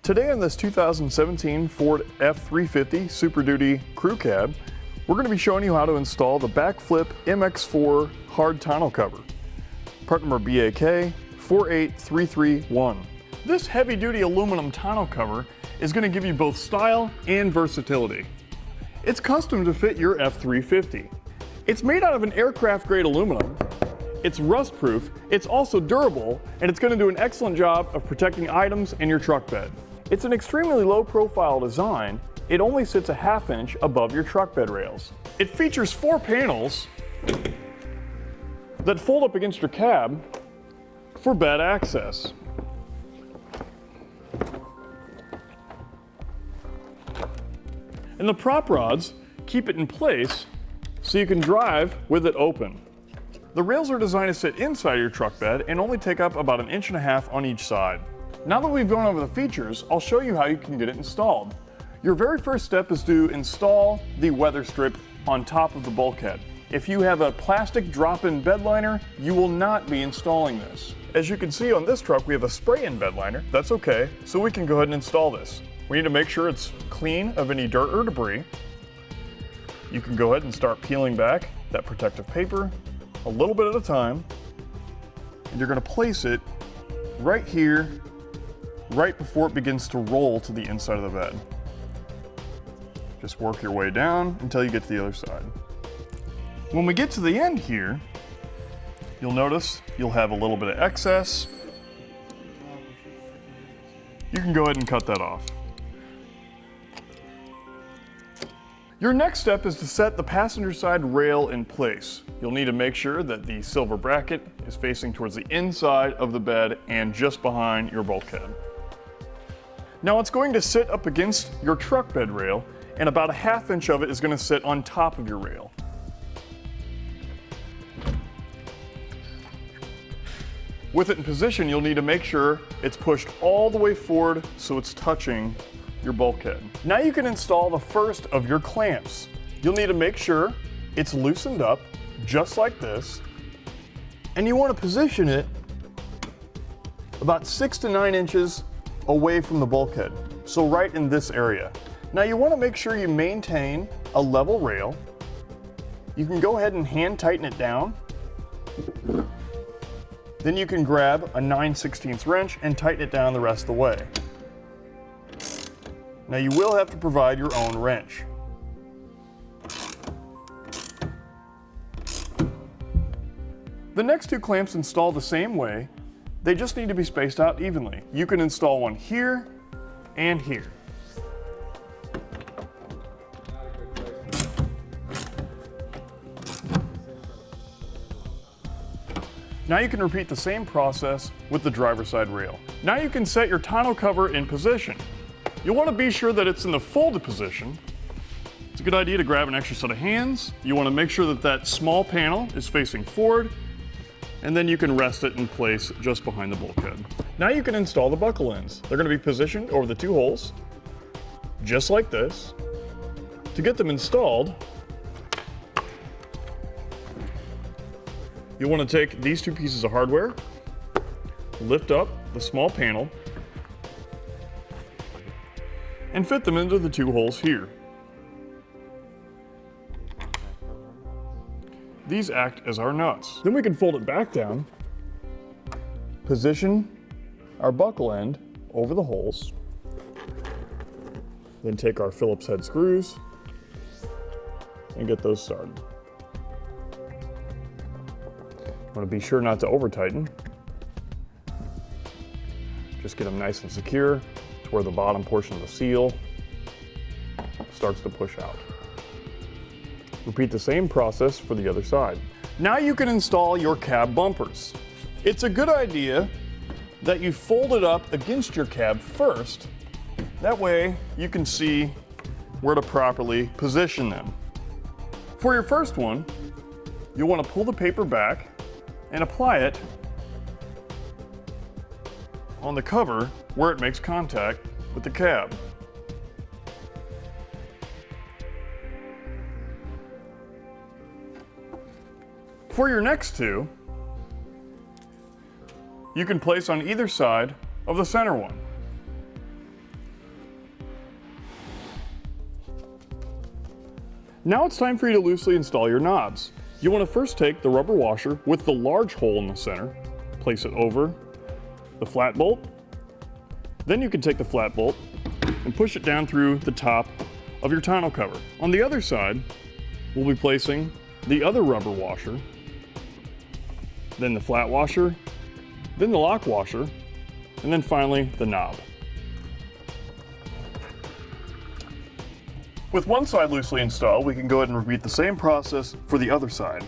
Today on this 2017 Ford F-350 Super Duty Crew Cab, we're going to be showing you how to install the BAKFlip MX4 Hard Tonneau cover. Part number BAK 48331. This heavy-duty aluminum tonneau cover is going to give you both style and versatility. It's custom to fit your F-350. It's made out of an aircraft-grade aluminum. It's rust-proof, it's also durable, and it's going to do an excellent job of protecting items in your truck bed. It's an extremely low-profile design. It only sits a ½ inch above your truck bed rails. It features 4 panels that fold up against your cab for bed access. And the prop rods keep it in place so you can drive with it open. The rails are designed to sit inside your truck bed and only take up about 1.5 inches on each side. Now that we've gone over the features, I'll show you how you can get it installed. Your very first step is to install the weather strip on top of the bulkhead. If you have a plastic drop-in bedliner, you will not be installing this. As you can see on this truck, we have a spray-in bedliner. That's okay, so we can go ahead and install this. We need to make sure it's clean of any dirt or debris. You can go ahead and start peeling back that protective paper a little bit at a time, and you're going to place it right here, right before it begins to roll to the inside of the bed. Just work your way down until you get to the other side. When we get to the end here, you'll notice you'll have a little bit of excess. You can go ahead and cut that off. Your next step is to set the passenger side rail in place. You'll need to make sure that the silver bracket is facing towards the inside of the bed and just behind your bulkhead. Now it's going to sit up against your truck bed rail, and about a ½ inch of it is going to sit on top of your rail. With it in position, you'll need to make sure it's pushed all the way forward so it's touching your bulkhead. Now you can install the first of your clamps. You'll need to make sure it's loosened up just like this, and you want to position it about 6 to 9 inches away from the bulkhead, so right in this area. Now you want to make sure you maintain a level rail. You can go ahead and hand tighten it down. Then you can grab a 9/16 wrench and tighten it down the rest of the way. Now you will have to provide your own wrench. The next 2 clamps install the same way. They just need to be spaced out evenly. You can install one here and here. Now you can repeat the same process with the driver's side rail. Now you can set your tonneau cover in position. You'll want to be sure that it's in the folded position. It's a good idea to grab an extra set of hands. You want to make sure that that small panel is facing forward, and then you can rest it in place just behind the bulkhead. Now you can install the buckle ends. They're going to be positioned over the 2 holes, just like this. To get them installed, you'll want to take these 2 pieces of hardware, lift up the small panel, and fit them into the 2 holes here. These act as our nuts. Then we can fold it back down, position our buckle end over the holes, then take our Phillips head screws and get those started. You want to be sure not to over tighten. Just get them nice and secure to where the bottom portion of the seal starts to push out. Repeat the same process for the other side. Now you can install your cab bumpers. It's a good idea that you fold it up against your cab first. That way you can see where to properly position them. For your first one, you'll want to pull the paper back and apply it on the cover where it makes contact with the cab. For your next 2, you can place on either side of the center one. Now it's time for you to loosely install your knobs. You want to first take the rubber washer with the large hole in the center, place it over the flat bolt. Then you can take the flat bolt and push it down through the top of your tonneau cover. On the other side, we'll be placing the other rubber washer, then the flat washer, then the lock washer, and then finally the knob. With one side loosely installed, we can go ahead and repeat the same process for the other side.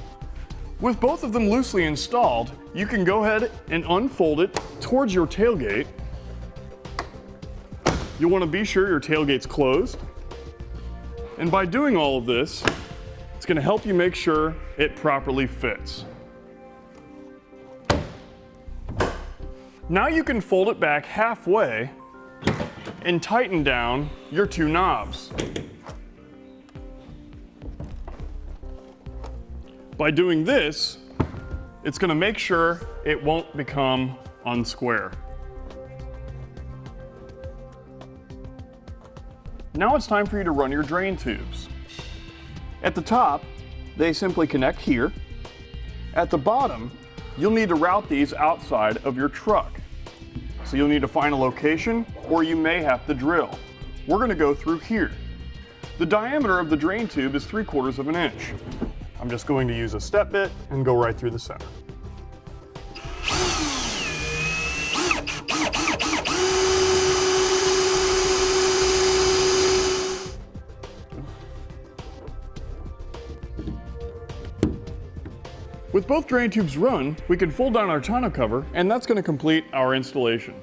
With both of them loosely installed, you can go ahead and unfold it towards your tailgate. You'll want to be sure your tailgate's closed. And by doing all of this, it's going to help you make sure it properly fits. Now you can fold it back halfway and tighten down your two knobs. By doing this, it's going to make sure it won't become unsquare. Now it's time for you to run your drain tubes. At the top, they simply connect here. At the bottom, you'll need to route these outside of your truck. So you'll need to find a location, or you may have to drill. We're going to go through here. The diameter of the drain tube is 3/4 of an inch. I'm just going to use a step bit and go right through the center. With both drain tubes run, we can fold down our tonneau cover, and that's going to complete our installation.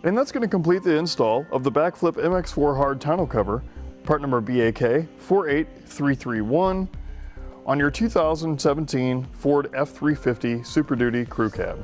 And that's going to complete the install of the BAKFlip MX4 Hard Tonneau cover, part number BAK 48331, on your 2017 Ford F-350 Super Duty Crew Cab.